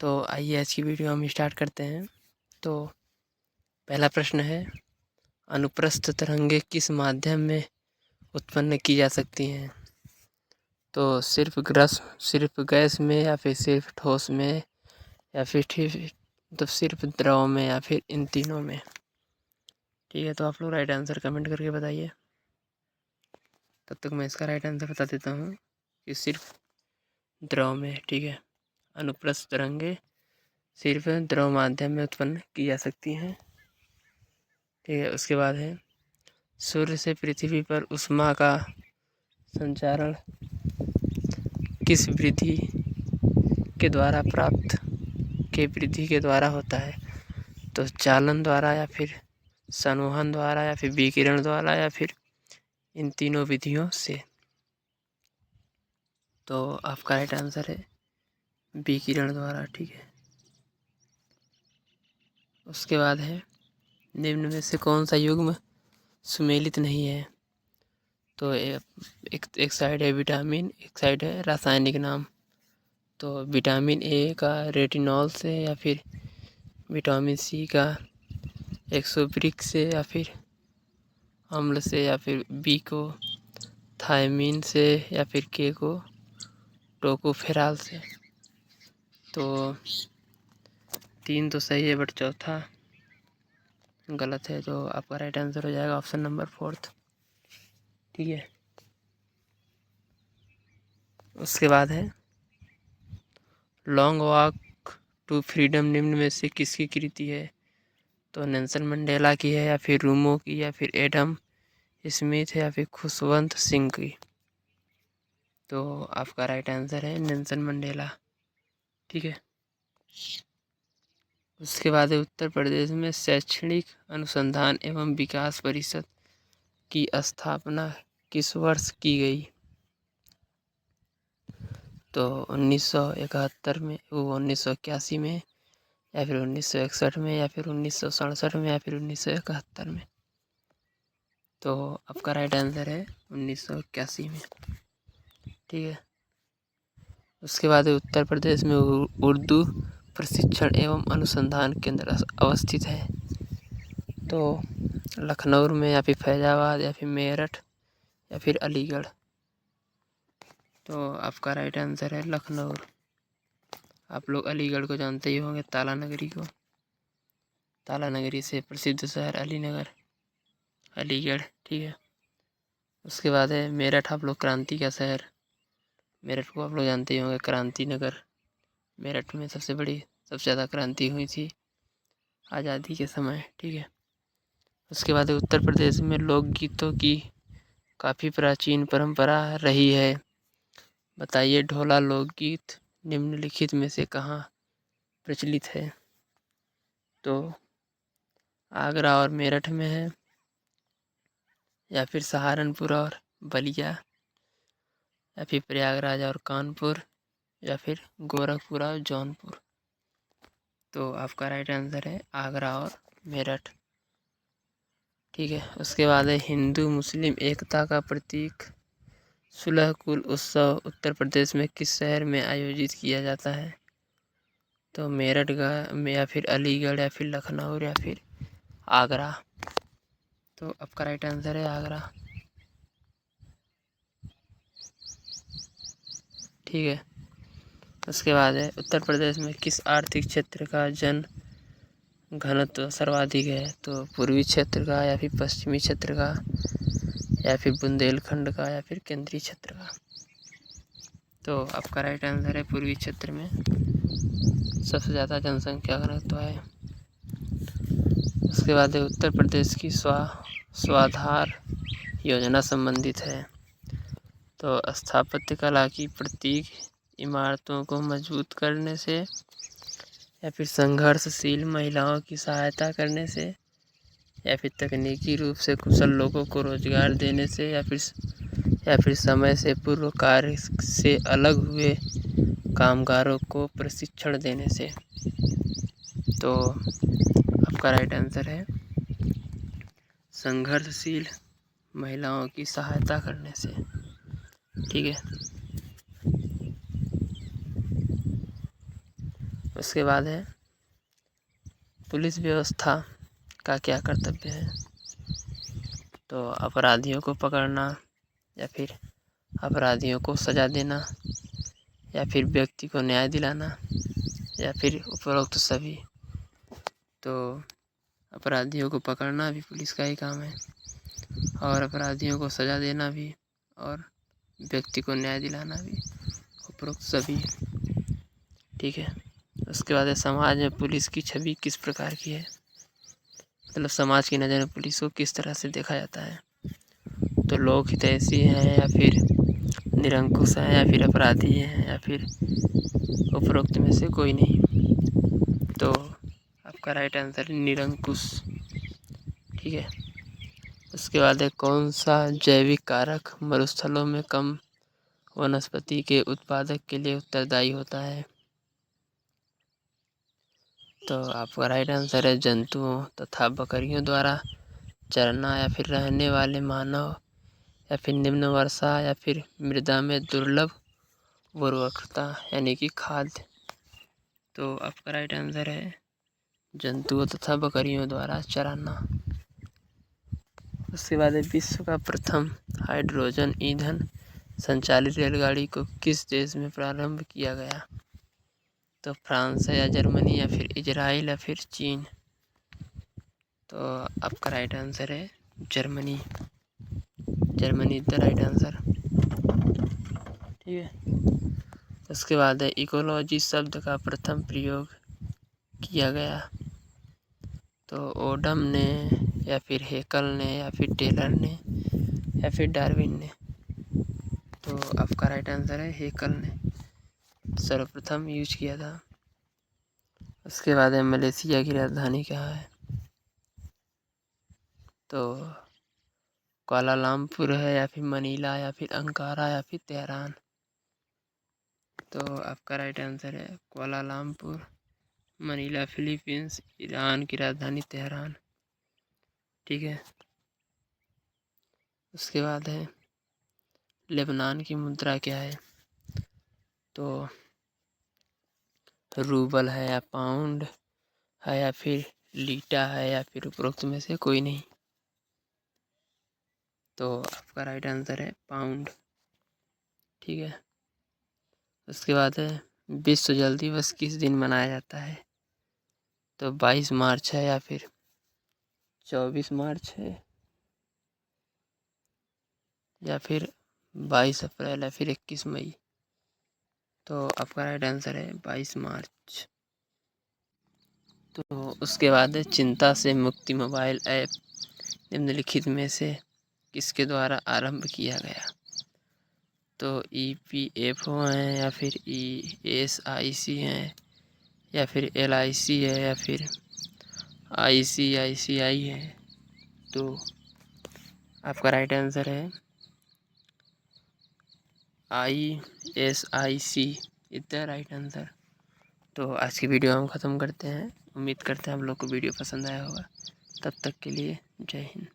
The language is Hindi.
तो आइए आज की वीडियो हम स्टार्ट करते हैं। तो पहला प्रश्न है, अनुप्रस्थ तरंगें किस माध्यम में उत्पन्न की जा सकती हैं? तो सिर्फ गैस में, या फिर सिर्फ ठोस में, या फिर तो सिर्फ द्रव में, या फिर इन तीनों में। ठीक है, तो आप लोग राइट आंसर कमेंट करके बताइए। तब तक मैं इसका राइट आंसर बता देता हूँ कि सिर्फ द्रव में। ठीक है, अनुप्रस्थ तरंगें सिर्फ द्रव माध्यम में उत्पन्न की जा सकती हैं। ठीक है, उसके बाद है, सूर्य से पृथ्वी पर ऊष्मा का संचारण किस विधि के द्वारा वृद्धि के द्वारा होता है? तो चालन द्वारा, या फिर संवहन द्वारा, या फिर विकिरण द्वारा, या फिर इन तीनों विधियों से। तो आपका राइट आंसर है विकिरण द्वारा। ठीक है, उसके बाद है, निम्न में से कौन सा युग्म सुमेलित नहीं है? तो एक साइड है विटामिन, एक साइड है रासायनिक नाम। तो विटामिन ए का रेटिनॉल से, या फिर विटामिन सी का एक्सोब्रिक से, या फिर अम्ल से, या फिर बी को थायमीन से, या फिर के को टोकोफेराल से। तो 3 तो सही है, बट चौथा गलत है। तो आपका राइट आंसर हो जाएगा ऑप्शन नंबर 4। ठीक है, उसके बाद है, लॉन्ग वॉक टू फ्रीडम निम्न में से किसकी कृति है? तो नेल्सन मंडेला की है, या फिर रूमो की, या फिर एडम स्मिथ है, या फिर खुशवंत सिंह की। तो आपका राइट आंसर है नेल्सन मंडेला। ठीक है, उसके बाद है, उत्तर प्रदेश में शैक्षणिक अनुसंधान एवं विकास परिषद की स्थापना किस वर्ष की गई? तो 1971 में, वो 1981 में, या फिर 1961 में, या फिर 1967 में, या फिर 1971 में। तो आपका राइट आंसर है 1981 में। ठीक है, उसके बाद उत्तर प्रदेश में उर्दू प्रशिक्षण एवं अनुसंधान केंद्र अवस्थित है। तो लखनऊ में, या फिर फैजाबाद, या फिर मेरठ, या फिर अलीगढ़। तो आपका राइट आंसर है लखनऊ। आप लोग अलीगढ़ को जानते ही होंगे, ताला नगरी को। ताला नगरी से प्रसिद्ध शहर अलीनगर, अलीगढ़। ठीक है, उसके बाद है मेरठ, आप लोग क्रांति का शहर। मेरठ को आप लोग जानते ही होंगे, क्रांति नगर। मेरठ में सबसे ज़्यादा क्रांति हुई थी आज़ादी के समय। ठीक है, उसके बाद उत्तर प्रदेश में लोकगीतों की काफ़ी प्राचीन परंपरा रही है। बताइए, ढोला लोकगीत निम्नलिखित में से कहाँ प्रचलित है? तो आगरा और मेरठ में है, या फिर सहारनपुर और बलिया, या फिर प्रयागराज और कानपुर, या फिर गोरखपुर और जौनपुर। तो आपका राइट आंसर है आगरा और मेरठ। ठीक है, उसके बाद है, हिंदू मुस्लिम एकता का प्रतीक सुलह कुल उत्सव उत्तर प्रदेश में किस शहर में आयोजित किया जाता है? तो मेरठ में, या फिर अलीगढ़, या फिर लखनऊ, या फिर आगरा। तो आपका राइट आंसर है आगरा। ठीक है, उसके बाद है, उत्तर प्रदेश में किस आर्थिक क्षेत्र का जन घनत्व सर्वाधिक है? तो पूर्वी क्षेत्र का, या फिर पश्चिमी क्षेत्र का, या फिर बुंदेलखंड का, या फिर केंद्रीय क्षेत्र का। तो आपका राइट आंसर है पूर्वी क्षेत्र में सबसे ज़्यादा जनसंख्या घनत्व है। उसके बाद है, उत्तर प्रदेश की स्वाधार योजना संबंधित है। तो स्थापत्य कला की प्रतीक इमारतों को मजबूत करने से, या फिर संघर्षशील महिलाओं की सहायता करने से, या फिर तकनीकी रूप से कुशल लोगों को रोजगार देने से, या फिर समय से पूर्व कार्य से अलग हुए कामगारों को प्रशिक्षण देने से। तो आपका राइट आंसर है संघर्षशील महिलाओं की सहायता करने से। ठीक है, उसके बाद है पुलिस व्यवस्था का क्या कर्तव्य है। तो अपराधियों को पकड़ना या फिर अपराधियों को सज़ा देना या फिर व्यक्ति को न्याय दिलाना या फिर उपरोक्त सभी। तो अपराधियों को पकड़ना भी पुलिस का ही काम है और अपराधियों को सज़ा देना भी और व्यक्ति को न्याय दिलाना भी, उपरोक्त सभी। ठीक है। उसके बाद है समाज में पुलिस की छवि किस प्रकार की है, मतलब समाज की नज़र में पुलिस को किस तरह से देखा जाता है। तो लोग हितैषी हैं या फिर निरंकुश हैं या फिर अपराधी हैं या फिर उपरोक्त में से कोई नहीं। तो आपका राइट आंसर है निरंकुश। ठीक है। उसके बाद है कौन सा जैविक कारक मरुस्थलों में कम वनस्पति के उत्पादक के लिए उत्तरदायी होता है। तो आपका राइट आंसर है जंतुओं तथा बकरियों द्वारा चरना या फिर रहने वाले मानव या फिर निम्न वर्षा या फिर मृदा में दुर्लभ उर्वरकता यानी कि खाद। तो आपका राइट आंसर है जंतुओं तथा बकरियों द्वारा चराना। उसके बाद है विश्व का प्रथम हाइड्रोजन ईंधन संचालित रेलगाड़ी को किस देश में प्रारंभ किया गया। तो फ्रांस है या जर्मनी या फिर इजराइल या फिर चीन। तो आपका राइट आंसर है Germany. Germany is the right answer. ठीक है। उसके बाद है इकोलॉजी शब्द का प्रथम प्रयोग किया गया। तो ओडम ने या फिर हेकल ने या फिर टेलर ने या फिर डार्विन ने। तो आपका राइट आंसर है हेकल ने सर्वप्रथम यूज किया था। उसके बाद है मलेशिया की राजधानी कहाँ है। तो कुआलालंपुर है या फिर मनीला या फिर अंकारा या फिर तेहरान। तो आपका राइट आंसर है कुआलालंपुर। मनीला फिलीपींस, ईरान की राजधानी तेहरान। ठीक है। उसके बाद है लेबनान की मुद्रा क्या है। तो रूबल है या पाउंड है या फिर लीटा है या फिर उपरोक्त में से कोई नहीं। तो आपका राइट आंसर है पाउंड। ठीक है। उसके बाद है विश्व जल दिवस किस दिन मनाया जाता है। तो 22 मार्च है या फिर 24 मार्च है या फिर 22 अप्रैल या फिर 21 मई। तो आपका राइट आंसर है 22 मार्च। तो उसके बाद है चिंता से मुक्ति मोबाइल ऐप निम्नलिखित में से किसके द्वारा आरंभ किया गया। तो EPFO हैं या फिर ESIC हैं या फिर LIC है या फिर ICICI है। तो आपका राइट आंसर है ISIC is the right answer. तो आज की वीडियो हम ख़त्म करते हैं। उम्मीद करते हैं आप लोग को वीडियो पसंद आया होगा। तब तक के लिए जय हिंद।